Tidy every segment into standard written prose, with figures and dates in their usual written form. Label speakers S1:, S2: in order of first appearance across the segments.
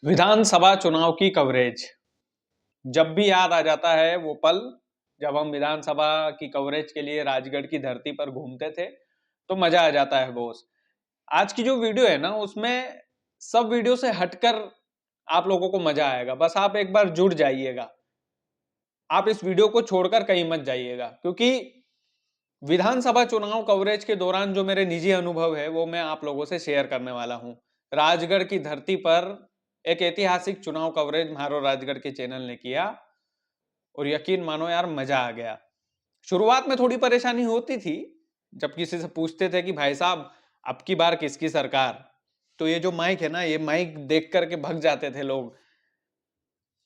S1: विधानसभा चुनाव की कवरेज जब भी याद आ जाता है वो पल जब हम विधानसभा की कवरेज के लिए राजगढ़ की धरती पर घूमते थे तो मजा आ जाता है बॉस। आज की जो वीडियो है ना उसमें सब वीडियो से हटकर आप लोगों को मजा आएगा। बस आप एक बार जुड़ जाइएगा, आप इस वीडियो को छोड़कर कहीं मत जाइएगा, क्योंकि विधानसभा चुनाव कवरेज के दौरान जो मेरे निजी अनुभव है वो मैं आप लोगों से शेयर करने वाला हूं। राजगढ़ की धरती पर एक ऐतिहासिक चुनाव कवरेज मारो राजगढ़ के चैनल ने किया और यकीन मानो यार मजा आ गया। शुरुआत में थोड़ी परेशानी होती थी जब किसी से पूछते थे कि भाई साहब अब की बार किसकी सरकार, तो ये जो माइक है ना ये माइक देख करके भग जाते थे लोग।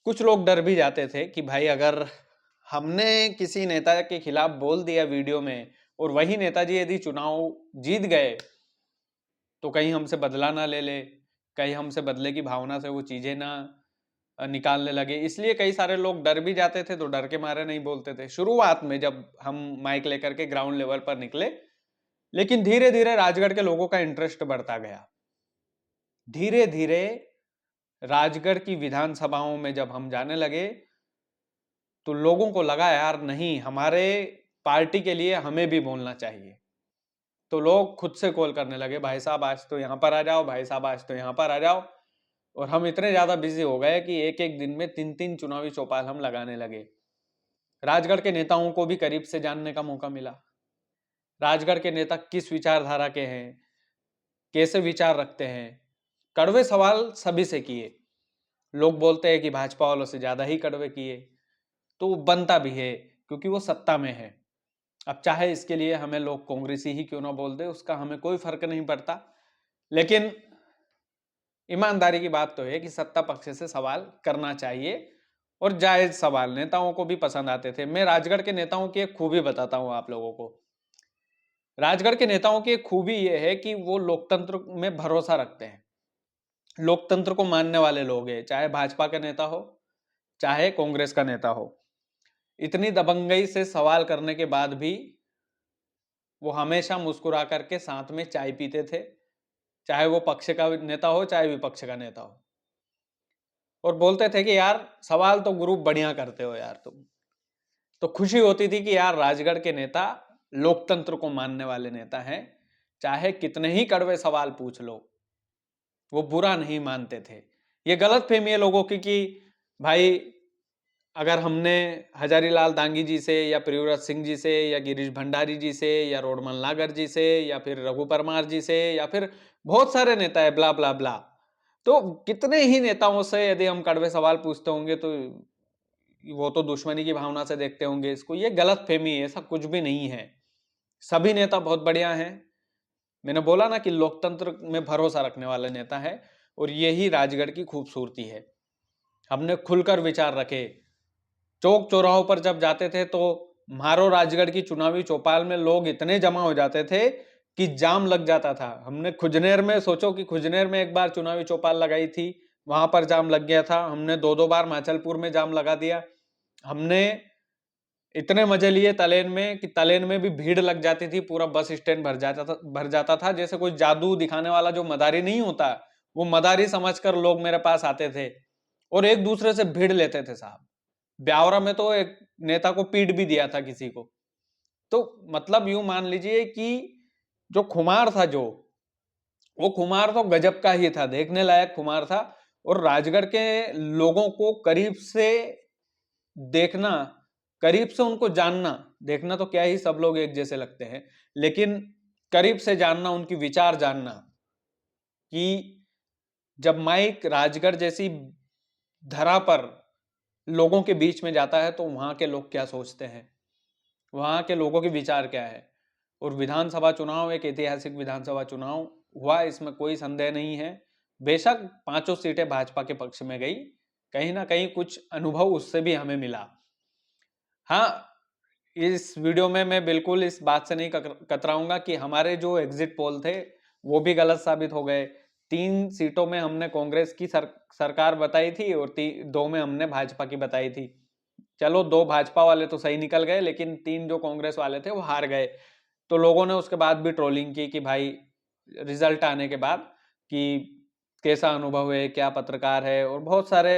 S1: कुछ लोग डर भी जाते थे कि भाई अगर हमने किसी नेता के खिलाफ बोल दिया वीडियो में और वही नेताजी यदि चुनाव जीत गए तो कहीं हमसे बदला ना ले ले, कहीं हमसे बदले की भावना से वो चीजें ना निकालने लगे। इसलिए कई सारे लोग डर भी जाते थे, तो डर के मारे नहीं बोलते थे शुरुआत में जब हम माइक लेकर के ग्राउंड लेवल पर निकले। लेकिन धीरे धीरे राजगढ़ के लोगों का इंटरेस्ट बढ़ता गया। धीरे धीरे राजगढ़ की विधानसभाओं में जब हम जाने लगे तो लोगों को लगा यार नहीं, हमारे पार्टी के लिए हमें भी बोलना चाहिए। तो लोग खुद से कॉल करने लगे, भाई साहब आज तो यहाँ पर आ जाओ, भाई साहब आज तो यहाँ पर आ जाओ। और हम इतने ज्यादा बिजी हो गए कि एक एक दिन में तीन तीन चुनावी चौपाल हम लगाने लगे। राजगढ़ के नेताओं को भी करीब से जानने का मौका मिला। राजगढ़ के नेता किस विचारधारा के हैं, कैसे विचार रखते हैं। कड़वे सवाल सभी से किए। लोग बोलते हैं कि भाजपा वालों से ज्यादा ही कड़वे किए, तो वो बनता भी है क्योंकि वो सत्ता में है। अब चाहे इसके लिए हमें लोग कांग्रेसी ही क्यों ना बोल दे, उसका हमें कोई फर्क नहीं पड़ता। लेकिन ईमानदारी की बात तो है कि सत्ता पक्ष से सवाल करना चाहिए और जायज सवाल नेताओं को भी पसंद आते थे। मैं राजगढ़ के नेताओं की एक खूबी बताता हूं आप लोगों को। राजगढ़ के नेताओं की एक खूबी यह है कि वो लोकतंत्र में भरोसा रखते हैं, लोकतंत्र को मानने वाले लोग हैं, चाहे भाजपा का नेता हो चाहे कांग्रेस का नेता हो। इतनी दबंगई से सवाल करने के बाद भी वो हमेशा मुस्कुरा करके साथ में चाय पीते थे, चाहे वो पक्ष का नेता हो चाहे विपक्ष का नेता हो। और बोलते थे कि यार सवाल तो ग्रुप बढ़िया करते हो यार तुम। तो खुशी होती थी कि यार राजगढ़ के नेता लोकतंत्र को मानने वाले नेता हैं, चाहे कितने ही कड़वे सवाल पूछ लो वो बुरा नहीं मानते थे। ये गलत फहमी है लोगों की कि भाई अगर हमने हजारीलाल दांगी जी से या प्रियव्रत सिंह जी से या गिरीश भंडारी जी से या रोडमल नागर जी से या फिर रघु परमार जी से या फिर बहुत सारे नेता है ब्ला ब्ला ब्ला, तो कितने ही नेताओं से यदि हम कड़वे सवाल पूछते होंगे तो वो तो दुश्मनी की भावना से देखते होंगे इसको। ये गलत फहमी है, ऐसा कुछ भी नहीं है। सभी नेता बहुत बढ़िया हैं। मैंने बोला ना कि लोकतंत्र में भरोसा रखने वाले नेता है और यही राजगढ़ की खूबसूरती है। हमने खुलकर विचार रखे। चौक चौराहों पर जब जाते थे तो म्हारो राजगढ़ की चुनावी चौपाल में लोग इतने जमा हो जाते थे कि जाम लग जाता था। हमने खुजनेर में, सोचो कि खुजनेर में एक बार चुनावी चौपाल लगाई थी, वहां पर जाम लग गया था। हमने दो दो बार माचलपुर में जाम लगा दिया। हमने इतने मजे लिए तलेन में कि तलेन में भी भीड़ लग जाती थी, पूरा बस स्टैंड भर जाता था। जैसे कोई जादू दिखाने वाला जो मदारी नहीं होता, वो मदारी समझकर लोग मेरे पास आते थे और एक दूसरे से भीड़ लेते थे साहब। ब्यावरा में तो एक नेता को पीट भी दिया था किसी को। तो मतलब यूं मान लीजिए कि जो खुमार था, जो वो खुमार तो गजब का ही था, देखने लायक खुमार था। और राजगढ़ के लोगों को करीब से देखना, करीब से उनको जानना, देखना तो क्या ही सब लोग एक जैसे लगते हैं, लेकिन करीब से जानना, उनकी विचार जानना कि जब माइक राजगढ़ जैसी धरा पर लोगों के बीच में जाता है तो वहां के लोग क्या सोचते हैं, वहां के लोगों के विचार क्या है। और विधानसभा चुनाव एक ऐतिहासिक विधानसभा चुनाव हुआ, इसमें कोई संदेह नहीं है। बेशक पांचों सीटें भाजपा के पक्ष में गई, कहीं ना कहीं कुछ अनुभव उससे भी हमें मिला। हाँ, इस वीडियो में मैं बिल्कुल इस बात से नहीं कतराऊंगा कि हमारे जो एग्जिट पोल थे वो भी गलत साबित हो गए। 3 सीटों में हमने कांग्रेस की सरकार बताई थी और दो में हमने भाजपा की बताई थी। चलो 2 भाजपा वाले तो सही निकल गए, लेकिन 3 जो कांग्रेस वाले थे वो हार गए। तो लोगों ने उसके बाद भी ट्रोलिंग की कि भाई रिजल्ट आने के बाद कि कैसा अनुभव है, क्या पत्रकार है, और बहुत सारे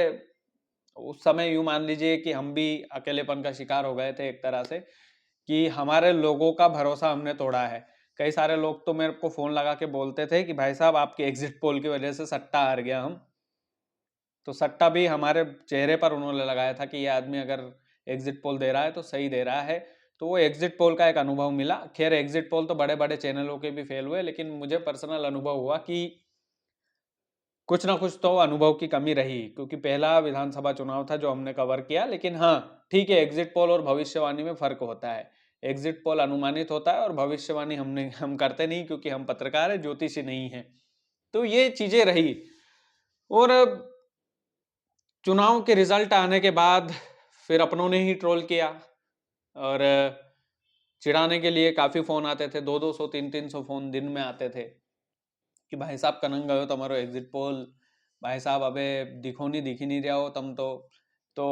S1: उस समय यूँ मान लीजिए कि हम भी अकेलेपन का शिकार हो गए थे एक तरह से, कि हमारे लोगों का भरोसा हमने तोड़ा है। कई सारे लोग तो मेरे को फ़ोन लगा के बोलते थे कि भाई साहब आपके एग्ज़िट पोल की वज़ह से सट्टा हार गया हम। तो सट्टा भी हमारे चेहरे पर उन्होंने लगाया था कि ये आदमी अगर एग्ज़िट पोल दे रहा है तो सही दे रहा है। तो वो एग्ज़िट पोल का एक अनुभव मिला। ख़ैर एग्ज़िट पोल तो बड़े-बड़े चैनलों के भी फ़ेल हुए, लेकिन मुझे पर्सनल अनुभव हुआ कि कुछ ना कुछ तो अनुभव की कमी रही, क्योंकि पहला विधानसभा चुनाव था जो हमने कवर किया। लेकिन हाँ, ठीक है, एग्ज़िट पोल और भविष्यवाणी में फ़र्क होता है। एग्ज़िट पोल अनुमानित होता है और भविष्यवाणी हम करते नहीं, क्योंकि हम पत्रकार हैं, ज्योतिषी नहीं हैं। तो ये चीज़ें रही। और चुनाव के रिज़ल्ट आने के बाद फिर अपनों ने ही ट्रोल किया, और चिढ़ाने के लिए काफ़ी फ़ोन आते थे, 2-200 3-300 फ़ोन दिन में आते थे कि भाई साहब कनंग गयो તમારો एग्ज़िट पोल, भाई साहब अबे दिख ही नहीं रहा हो तुम तो। तो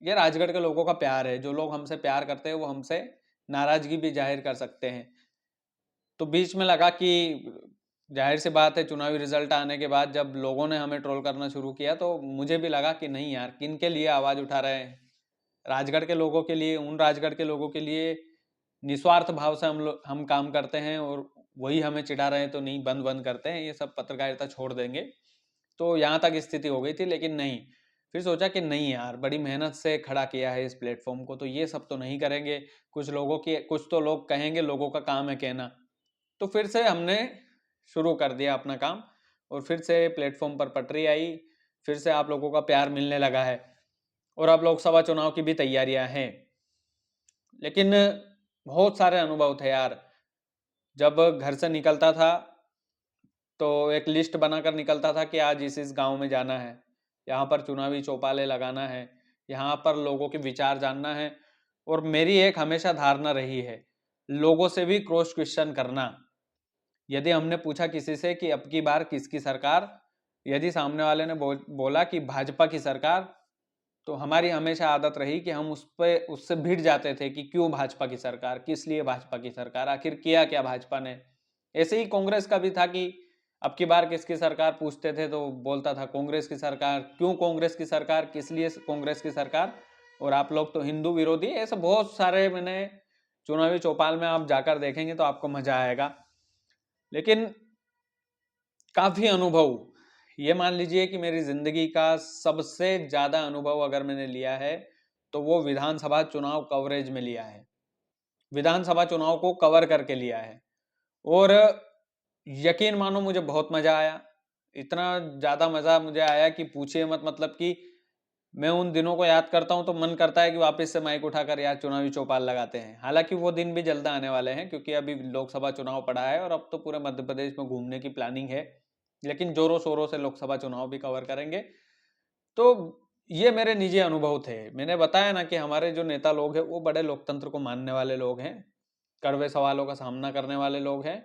S1: ये राजगढ़ के लोगों का प्यार है, जो लोग हमसे प्यार करते हैं वो हमसे नाराज़गी भी ज़ाहिर कर सकते हैं। तो बीच में लगा कि ज़ाहिर-सी बात है, चुनावी रिज़ल्ट आने के बाद जब लोगों ने हमें ट्रोल करना शुरू किया, तो मुझे भी लगा कि नहीं यार, किनके लिए आवाज़ उठा रहे हैं? राजगढ़ के लोगों के लिए, उन राजगढ़ के लोगों के लिए निस्वार्थ भाव से हम काम करते हैं, और वही हमें चिढ़ा रहे हैं तो नहीं, बंद-बंद करते हैं, ये सब पत्रकारिता छोड़ देंगे। तो यहाँ तक स्थिति हो गई थी, लेकिन नहीं, फिर सोचा कि नहीं यार, बड़ी मेहनत से खड़ा किया है इस प्लेटफ़ॉर्म को, तो ये सब तो नहीं करेंगे। कुछ तो लोग कहेंगे, लोगों का काम है कहना। तो फिर से हमने शुरू कर दिया अपना काम, और फिर से प्लेटफ़ॉर्म पर पटरी आई, फिर से आप लोगों का प्यार मिलने लगा है, और अब लोकसभा चुनाव की भी तैयारियाँ हैं। लेकिन बहुत सारे अनुभव थे यार। जब घर से निकलता था, तो एक लिस्ट बनाकर निकलता था कि आज इस गाँव में जाना है, यहाँ पर चुनावी चौपालें लगाना है, यहाँ पर लोगों के विचार जानना है, और मेरी एक हमेशा धारणा रही है, लोगों से भी क्रॉस क्वेश्चन करना। यदि हमने पूछा किसी से कि अब की बार किसकी सरकार, यदि सामने वाले ने बोला कि भाजपा की सरकार, तो हमारी हमेशा आदत रही कि हम उससे भिड़ जाते थे कि क्यों भाजपा की सरकार, किस लिए भाजपा की सरकार, आखिर किया क्या भाजपा ने। ऐसे ही कांग्रेस का भी था कि अब की बार किसकी सरकार पूछते थे तो बोलता था कांग्रेस की सरकार, क्यों कांग्रेस की सरकार, किस लिए कांग्रेस की सरकार, और आप लोग तो हिंदू विरोधी। ऐसे बहुत सारे मैंने चुनावी चौपाल में आप जाकर देखेंगे तो आपको मजा आएगा। लेकिन काफी अनुभव, ये मान लीजिए कि मेरी जिंदगी का सबसे ज्यादा अनुभव अगर मैंने लिया है, तो वो विधानसभा चुनाव कवरेज में लिया है। विधानसभा चुनाव को कवर करके लिया है, और यकीन मानो मुझे बहुत मजा आया। इतना ज्यादा मजा मुझे आया कि पूछिए मत। मतलब कि मैं उन दिनों को याद करता हूं तो मन करता है कि वापस से माइक उठाकर यार चुनावी चौपाल लगाते हैं। हालांकि वो दिन भी जल्द आने वाले हैं, क्योंकि अभी लोकसभा चुनाव पड़ा है और अब तो पूरे मध्य प्रदेश में घूमने की प्लानिंग है। लेकिन जोरों शोरों से लोकसभा चुनाव भी कवर करेंगे। तो ये मेरे निजी अनुभव थे। मैंने बताया ना कि हमारे जो नेता लोग हैं वो बड़े लोकतंत्र को मानने वाले लोग हैं, कड़वे सवालों का सामना करने वाले लोग हैं,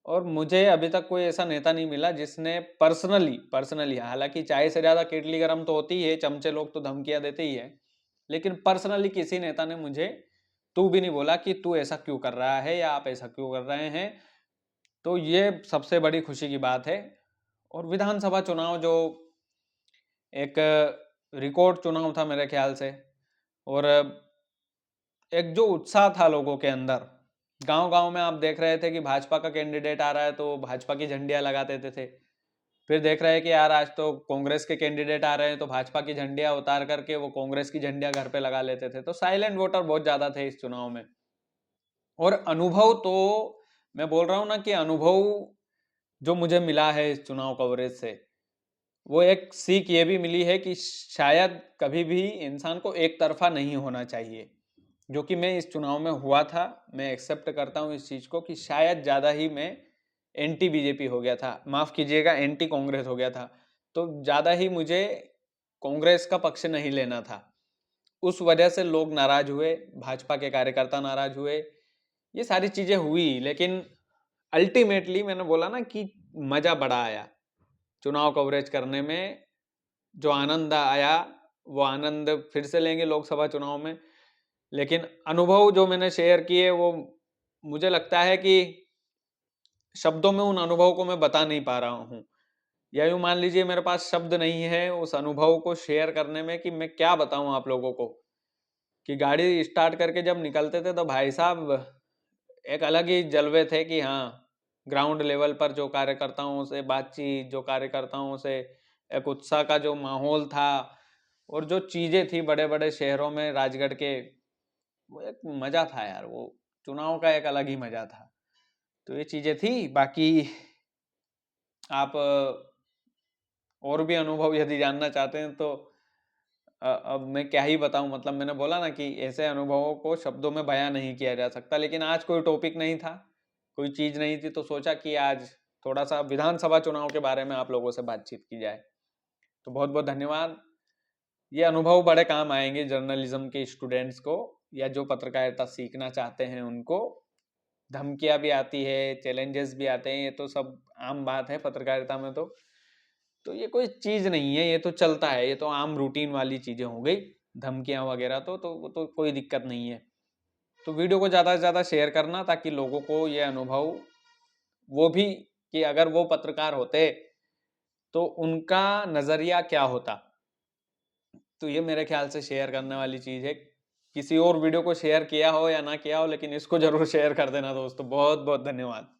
S1: और मुझे अभी तक कोई ऐसा नेता नहीं मिला जिसने पर्सनली, हालांकि चाय से ज्यादा केटली गरम तो होती ही है, चमचे लोग तो धमकियां देते ही है, लेकिन पर्सनली किसी नेता ने मुझे तू भी नहीं बोला कि तू ऐसा क्यों कर रहा है या आप ऐसा क्यों कर रहे हैं। तो ये सबसे बड़ी खुशी की बात है। और विधानसभा चुनाव जो एक रिकॉर्ड चुनाव था मेरे ख्याल से, और एक जो उत्साह था लोगों के अंदर, गांव-गांव में आप देख रहे थे कि भाजपा का कैंडिडेट आ रहा है तो भाजपा की झंडियां लगा देते थे। फिर देख रहे हैं कि यार आज तो कांग्रेस के कैंडिडेट आ रहे हैं तो भाजपा की झंडियां उतार करके वो कांग्रेस की झंडियां घर पे लगा लेते थे। तो साइलेंट वोटर बहुत ज्यादा थे इस चुनाव में। और अनुभव तो मैं बोल रहा हूं ना कि अनुभव जो मुझे मिला है इस चुनाव कवरेज से, वो एक सीख ये भी मिली है कि शायद कभी भी इंसान को एक तरफा नहीं होना चाहिए, जो कि मैं इस चुनाव में हुआ था। मैं एक्सेप्ट करता हूँ इस चीज को कि शायद ज्यादा ही मैं एंटी बीजेपी हो गया था, माफ कीजिएगा एंटी कांग्रेस हो गया था। तो ज्यादा ही मुझे कांग्रेस का पक्ष नहीं लेना था। उस वजह से लोग नाराज हुए, भाजपा के कार्यकर्ता नाराज हुए, ये सारी चीजें हुई। लेकिन अल्टीमेटली मैंने बोला ना कि मजा बड़ा आया चुनाव कवरेज करने में। जो आनंद आया वो आनंद फिर से लेंगे लोकसभा चुनाव में। लेकिन अनुभव जो मैंने शेयर किए वो मुझे लगता है कि शब्दों में उन अनुभव को मैं बता नहीं पा रहा हूँ। या यूँ मान लीजिए मेरे पास शब्द नहीं है उस अनुभव को शेयर करने में कि मैं क्या बताऊँ आप लोगों को, कि गाड़ी स्टार्ट करके जब निकलते थे तो भाई साहब एक अलग ही जलवे थे कि हाँ, ग्राउंड लेवल पर जो कार्यकर्ताओं से बातचीत, जो कार्यकर्ताओं से एक उत्साह का जो माहौल था और जो चीज़ें थी बड़े-बड़े शहरों में राजगढ़ के, वो एक मज़ा था यार, वो चुनाव का एक अलग ही मज़ा था। तो ये चीज़ें थी, बाकी आप और भी अनुभव यदि जानना चाहते हैं तो अब मैं क्या ही बताऊँ, मतलब मैंने बोला ना कि ऐसे अनुभवों को शब्दों में बयाँ नहीं किया जा सकता, लेकिन आज कोई टॉपिक नहीं था, कोई चीज़ नहीं थी तो सोचा कि आज थोड़ा-सा विधानसभा चुनाव के बारे में आप लोगों से बातचीत की जाए। तो बहुत-बहुत धन्यवाद। ये अनुभव बड़े काम आएँगे जर्नलिज़्म के स्टूडेंट्स को या जो पत्रकारिता सीखना चाहते हैं उनको। धमकियाँ भी आती है, चैलेंजेस भी आते हैं, ये तो सब आम बात है पत्रकारिता में तो। तो ये कोई चीज़ नहीं है, ये तो चलता है, ये तो आम रूटीन वाली चीज़ें हो गई, धमकियाँ वगैरह तो वो तो कोई दिक्कत नहीं है। तो वीडियो को ज़्यादा से ज़्यादा शेयर करना ताकि लोगों को ये अनुभव वो भी कि अगर वो पत्रकार होते, तो उनका नज़रिया क्या होता? तो ये मेरे ख़्याल से शेयर करने वाली चीज़ है। किसी और वीडियो को शेयर किया हो या ना किया हो लेकिन इसको ज़रूर शेयर कर देना दोस्तों। बहुत-बहुत धन्यवाद।